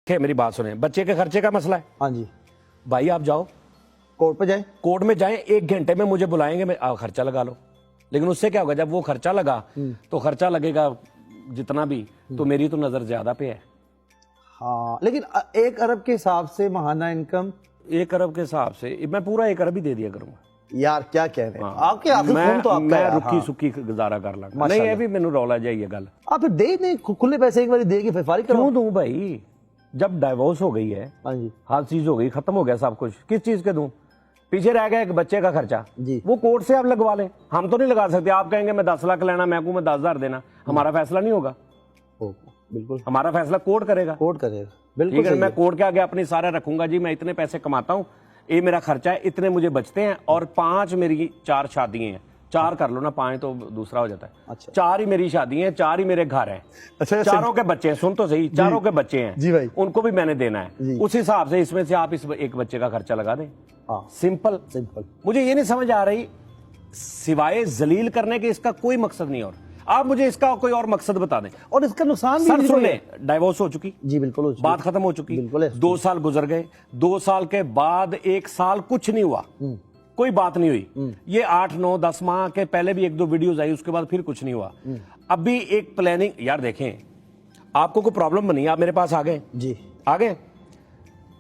मेरी बात सुने, बच्चे के खर्चे का मसला है। हाँ जी भाई आप जाओ कोर्ट पे जाएं, कोर्ट में जाएं, 1 घंटे में मुझे बुलाएंगे, मैं खर्चा लगा लो। लेकिन उससे क्या होगा, जब वो खर्चा लगा तो खर्चा लगेगा जितना भी, तो मेरी तो नजर ज्यादा पे है। हाँ लेकिन 1 अरब के हिसाब से माहाना इनकम 1 अरब के हिसाब से मैं पूरा 1 अरब ही दे दिया करूंगा यार, क्या कह रहे हैं हाँ। आपके आखिर खून तो आपका मैं यार, रुकी हाँ। सुखी गुजारा कर लगा नहीं, ये भी मैंने रौला जाइए गल आप फिर दे नहीं खुले पैसे एक बार दे के फिर फारिग करो। क्यों दूं भाई, जब डाइवोर्स हो गई है, हाँ जी हर चीज हो गई, खत्म हो गया सब कुछ, किस चीज के दूं? पीछे रह गया एक बच्चे का खर्चा, जी। वो कोर्ट से आप लगवा लें, हम तो नहीं लगा सकते। आप कहेंगे मैं 10 लाख लेना, मैं कहूं मैं 10,000 देना, हमारा फैसला नहीं होगा। बिल्कुल हमारा फैसला कोर्ट करेगा। कोर्ट करेगा, ठीक बिल्कुल है, सही मैं है। कोर्ट के आगे अपनी सारा रखूंगा जी, मैं इतने पैसे कमाता हूँ, ये मेरा खर्चा है, इतने मुझे बचते हैं, और 5 मेरी 4 शादियां हैं, 4 कर लो ना, 5 तो दूसरा हो जाता है। अच्छा। 4 ही मेरी शादी हैं, 4 ही मेरे घर हैं, अच्छा, चारों के बच्चे हैं, सुन तो सही, चारों के बच्चे हैं जी भाई। उनको भी मैंने देना जी। है। उस हिसाब से इसमें से आप इस एक बच्चे का खर्चा लगा दें। हाँ सिंपल। सिंपल। मुझे ये नहीं समझ आ रही, सिवाय जलील करने के इसका कोई मकसद नहीं, और आप मुझे इसका कोई और मकसद बता दें। और इसका नुकसान सर भी सुन ले, डाइवोर्स हो चुकी, जी बिल्कुल हो चुकी। बात खत्म हो चुकी, बिल्कुल है। 2 साल गुजर गए, 2 साल के बाद 1 साल कुछ नहीं हुआ, कोई बात नहीं हुई। ये 8, 9, 10 माह के पहले भी 1-2 वीडियोस आई, उसके बाद फिर कुछ नहीं हुआ। अभी एक प्लानिंग, यार देखें, आपको कोई प्रॉब्लम बनी, आप मेरे पास आ गए, जी आ गए,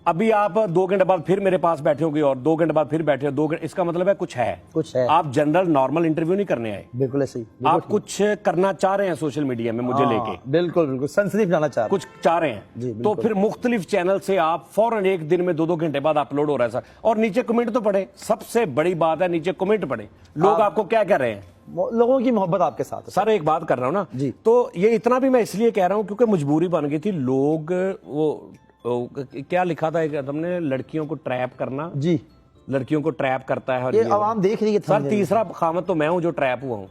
अभी आप 2 घंटे बाद फिर मेरे पास बैठे होंगे, और 2 घंटे बाद फिर बैठे हो, 2 घंटे, इसका मतलब है कुछ है। कुछ है। आप जनरल नॉर्मल इंटरव्यू नहीं करने आए, बिल्कुल सही। आप कुछ करना चाह रहे हैं सोशल मीडिया में मुझे लेके, बिल्कुल बिल्कुल सनसनी जाना चाह रहे कुछ चाह रहे जी, हैं, तो फिर मुख्तलिफ चैनल से आप फौरन 1 दिन में 2-2 घंटे बाद अपलोड हो रहा है सर, और नीचे कमेंट तो पढ़े, सबसे बड़ी बात है नीचे कमेंट पढ़े, लोग आपको क्या कह रहे हैं, लोगों की मोहब्बत आपके साथ है। सर एक बात कर रहा हूं ना जी। तो ये इतना भी मैं इसलिए कह रहा हूं क्योंकि मजबूरी बन गई थी। लोग वो क्या लिखा था एक तुमने, लड़कियों को ट्रैप करना, जी लड़कियों को ट्रैप करता है, और ये आवाम देख रही है। सर तीसरा खामत तो मैं हूं जो ट्रैप हुआ हूं।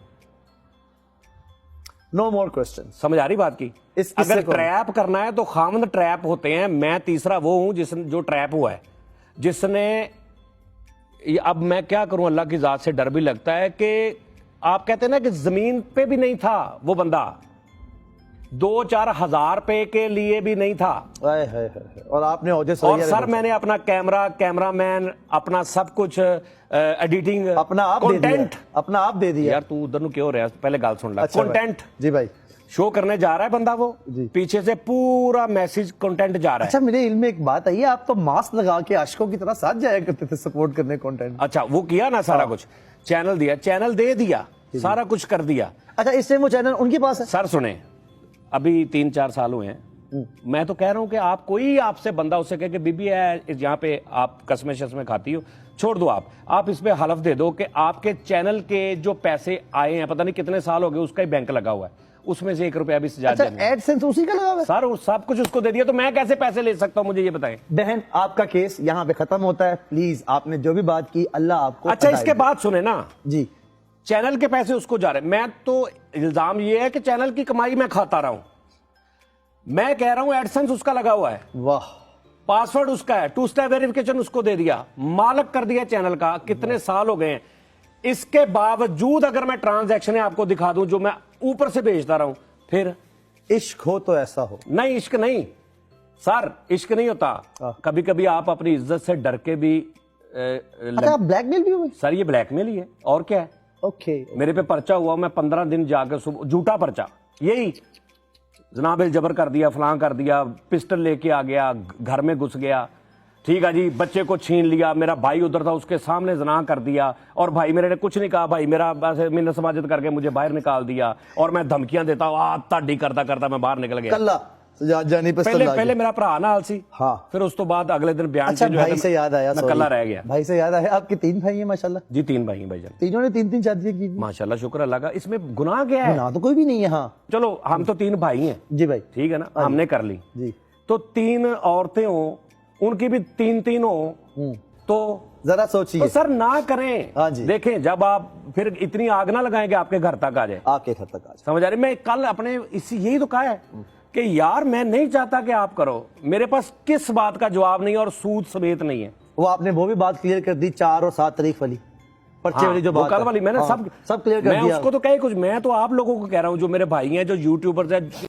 No more question. समझ आ रही बात की? अगर ट्रैप करना है तो खामद ट्रैप होते हैं, मैं तीसरा वो हूं जो ट्रैप हुआ है, जिसने, अब मैं क्या करूं, अल्लाह की जात से डर भी लगता है कि आप कहते हैं ना कि जमीन पे भी नहीं था वो बंदा, 2-4 हजार रुपए के लिए भी नहीं था, और आपने और सर मैंने अपना कैमरामैन, अपना सब कुछ, एडिटिंग, अपना आप कंटेंट अपना आप दे दिया। यार तू उधर क्यों हो रहा है, पहले गाल सुन ला। अच्छा कंटेंट जी भाई, शो करने जा रहा है बंदा, वो जी। पीछे से पूरा मैसेज कंटेंट जा रहा है। अच्छा मेरे इल्म में एक बात आई है, आप तो मास्क लगा के आशिकों की तरह साथ जाया करते थे सपोर्ट करने कंटेंट। अच्छा वो किया ना सारा कुछ, चैनल दिया, चैनल दे दिया, सारा कुछ कर दिया। अच्छा इस टाइम वो चैनल उनके पास है? सर सुने, अभी 3-4 साल हुए हैं, मैं तो कह रहा हूं कि आप कोई आपसे बंदा उससे कहे कि बीबी है यहाँ पे आप कसमें शस्में खाती हो, छोड़ दो, आप इस पे हलफ दे दो कि आपके चैनल के जो पैसे आए हैं, पता नहीं कितने साल हो गए, उसका ही बैंक लगा हुआ है, उसमें से 1 रुपया भी सजा अच्छा एडसेंस उसी का लगा हुआ है? सर वो सब कुछ उसको दे दिया, तो मैं कैसे पैसे ले सकता हूं, मुझे ये बताएं। बहन आपका केस यहाँ पे खत्म होता है, प्लीज आपने जो भी बात की अल्लाह आपको। अच्छा इसके बाद सुने ना जी, चैनल के पैसे उसको जा रहे हैं, मैं तो इल्जाम ये है कि चैनल की कमाई मैं खाता रहा हूं, मैं कह रहा हूं एडसेंस उसका लगा हुआ है, वाह, पासवर्ड उसका है, 2 स्टेप वेरिफिकेशन उसको दे दिया, मालक कर दिया चैनल का, कितने साल हो गए हैं। इसके बावजूद अगर मैं ट्रांजैक्शन आपको दिखा दूं जो मैं ऊपर से भेजता रहा हूं, फिर इश्क हो तो ऐसा हो। नहीं, इश्क नहीं सर, इश्क नहीं होता, कभी कभी आप अपनी इज्जत से डर के भी अच्छा ब्लैकमेल भी हुए? सर ये ब्लैकमेल ही है, और क्या है। ओके मेरे पे पर्चा हुआ, मैं 15 दिन जाकर सुबह, झूठा पर्चा, यही जनाब जबर कर दिया, फलां कर दिया, पिस्टल लेके आ गया, घर में घुस गया, ठीक है जी, बच्चे को छीन लिया, मेरा भाई उधर था उसके सामने जना कर दिया, और भाई मेरे ने कुछ नहीं कहा, भाई मेरा मिन्नत समाजत करके मुझे बाहर निकाल दिया, और मैं धमकियां देता हूँ, ताड़ी करता करता मैं बाहर निकल गया। कल्ला जानी पहले मेरा भरा ना आलसी, हाँ, फिर उस तो बाद अगले दिन बयान अच्छा भाई से याद आया, मैं कल्ला रह गया। भाई से याद आया, आपके 3 भाई हैं माशाल्लाह? जी 3 भाई हैं भाईजान, तीनों ने 3-3 शादियां की माशाल्लाह, शुक्र अल्लाह का। इसमें गुनाह क्या है? गुनाह तो कोई भी नहीं है। हाँ चलो हम तो 3 भाई हैं जी भाई, ठीक है ना, हमने कर ली जी, तो 3 औरतें हो, उनकी भी 3-3 हो, तो जरा सोचिए। तो सर ना करें। हाँ जी, देखें जब आप फिर इतनी आग ना लगाएं कि आपके घर तक आ जाए, आपके घर तक आ जाए। समझ आ रही? मैं कल अपने यही तो कहा है कि यार मैं नहीं चाहता कि आप करो, मेरे पास किस बात का जवाब नहीं है, और सूद समेत नहीं है। वो आपने वो भी बात क्लियर कर दी 4 और 7 तारीख वाली पर्चे वाली जो बात कल वाली मैंने सब क्लियर कर दिया। मैं उसको तो कहे कुछ, मैं तो आप लोगों को कह रहा हूं जो मेरे भाई हैं, जो यूट्यूबर्स हैं।